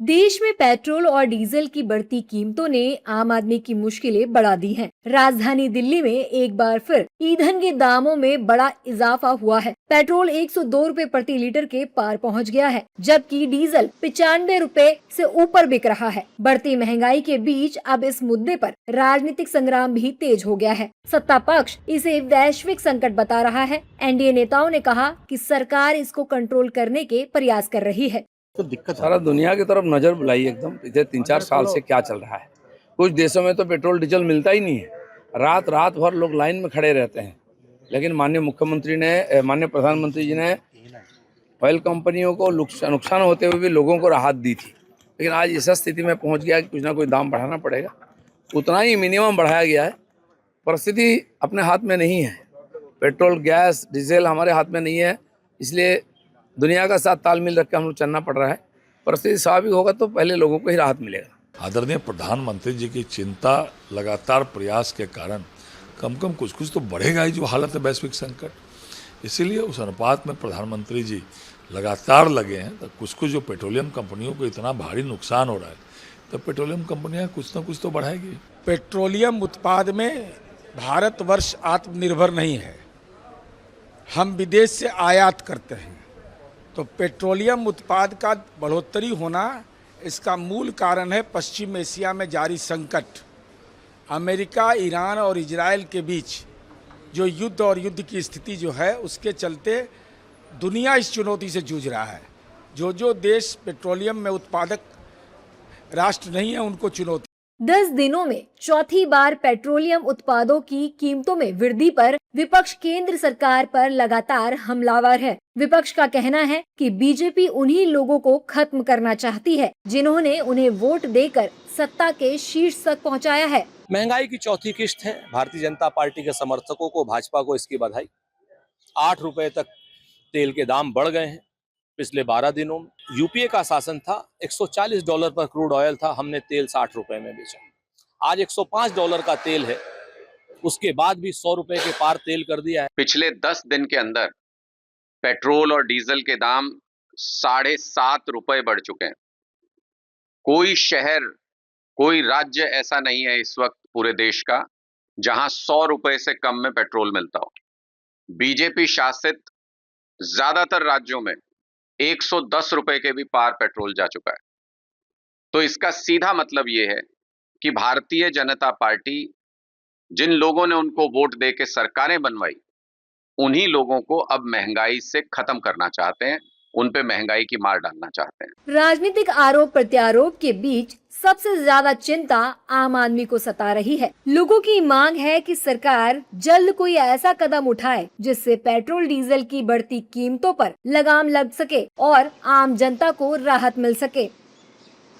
देश में पेट्रोल और डीजल की बढ़ती कीमतों ने आम आदमी की मुश्किलें बढ़ा दी हैं। राजधानी दिल्ली में एक बार फिर ईंधन के दामों में बड़ा इजाफा हुआ है। पेट्रोल 102 रुपए प्रति लीटर के पार पहुंच गया है, जबकि डीजल 95 रुपए से ऊपर बिक रहा है। बढ़ती महंगाई के बीच अब इस मुद्दे पर राजनीतिक संग्राम भी तेज हो गया है। सत्ता पक्ष इसे वैश्विक संकट बता रहा है। एनडीए नेताओं ने कहा कि सरकार इसको कंट्रोल करने के प्रयास कर रही है। तो दिक्कत सारा दुनिया की तरफ नजर बुलाई एकदम पिछले 3-4 साल से क्या चल रहा है। कुछ देशों में तो पेट्रोल डीजल मिलता ही नहीं है, रात रात भर लोग लाइन में खड़े रहते हैं। लेकिन माननीय प्रधानमंत्री जी ने ऑयल कंपनियों को नुकसान होते हुए भी लोगों को राहत दी थी। लेकिन आज इस स्थिति में पहुंच गया कि कुछ ना कुछ दाम बढ़ाना पड़ेगा। उतना ही मिनिमम बढ़ाया गया है। परिस्थिति अपने हाथ में नहीं है। पेट्रोल, गैस, डीजल हमारे हाथ में नहीं है, इसलिए दुनिया का साथ तालमेल रख के हम लोग चलना पड़ रहा है। परिस्थिति स्वाभाविक होगा तो पहले लोगों को ही राहत मिलेगा। आदरणीय प्रधानमंत्री जी की चिंता, लगातार प्रयास के कारण कम कुछ तो बढ़ेगा ही जो हालत है वैश्विक संकट। इसीलिए उस अनुपात में प्रधानमंत्री जी लगातार लगे हैं। तो कुछ जो पेट्रोलियम कंपनियों को इतना भारी नुकसान हो रहा है, तो पेट्रोलियम कंपनियां कुछ ना कुछ तो बढ़ाएगी। पेट्रोलियम उत्पाद में भारतवर्ष आत्मनिर्भर नहीं है, हम विदेश से आयात करते हैं। तो पेट्रोलियम उत्पाद का बढ़ोतरी होना, इसका मूल कारण है पश्चिम एशिया में जारी संकट। अमेरिका, ईरान और इजराइल के बीच जो युद्ध और युद्ध की स्थिति जो है, उसके चलते दुनिया इस चुनौती से जूझ रहा है। जो देश पेट्रोलियम में उत्पादक राष्ट्र नहीं है, उनको चुनौती। 10 दिनों में चौथी बार पेट्रोलियम उत्पादों की कीमतों में वृद्धि पर विपक्ष केंद्र सरकार पर लगातार हमलावर है। विपक्ष का कहना है कि बीजेपी उन्हीं लोगों को खत्म करना चाहती है जिन्होंने उन्हें वोट देकर सत्ता के शीर्ष तक पहुंचाया है। महंगाई की चौथी किश्त है। भारतीय जनता पार्टी के समर्थकों को, भाजपा को इसकी बधाई। 8 रुपए तक तेल के दाम बढ़ गए हैं पिछले 12 दिनों में। यूपीए का शासन था, $140 पर क्रूड ऑयल था, हमने तेल 60 रुपए में बेचा। आज $105 का तेल है, उसके बाद भी 100 रुपए के पार तेल कर दिया है। पिछले 10 दिन के अंदर पेट्रोल और डीजल के दाम 7.5 रुपए बढ़ चुके हैं। कोई शहर, कोई राज्य ऐसा नहीं है इस वक्त पूरे देश का जहां 100 रुपए से कम में पेट्रोल मिलता हो। बीजेपी शासित ज्यादातर राज्यों में 110 रुपए के भी पार पेट्रोल जा चुका है। तो इसका सीधा मतलब यह है कि भारतीय जनता पार्टी, जिन लोगों ने उनको वोट दे के सरकारें बनवाई, उन्हीं लोगों को अब महंगाई से खत्म करना चाहते हैं, उन पे महंगाई की मार डालना चाहते हैं। राजनीतिक आरोप प्रत्यारोप के बीच सबसे ज्यादा चिंता आम आदमी को सता रही है। लोगों की मांग है कि सरकार जल्द कोई ऐसा कदम उठाए जिससे पेट्रोल डीजल की बढ़ती कीमतों पर लगाम लग सके और आम जनता को राहत मिल सके।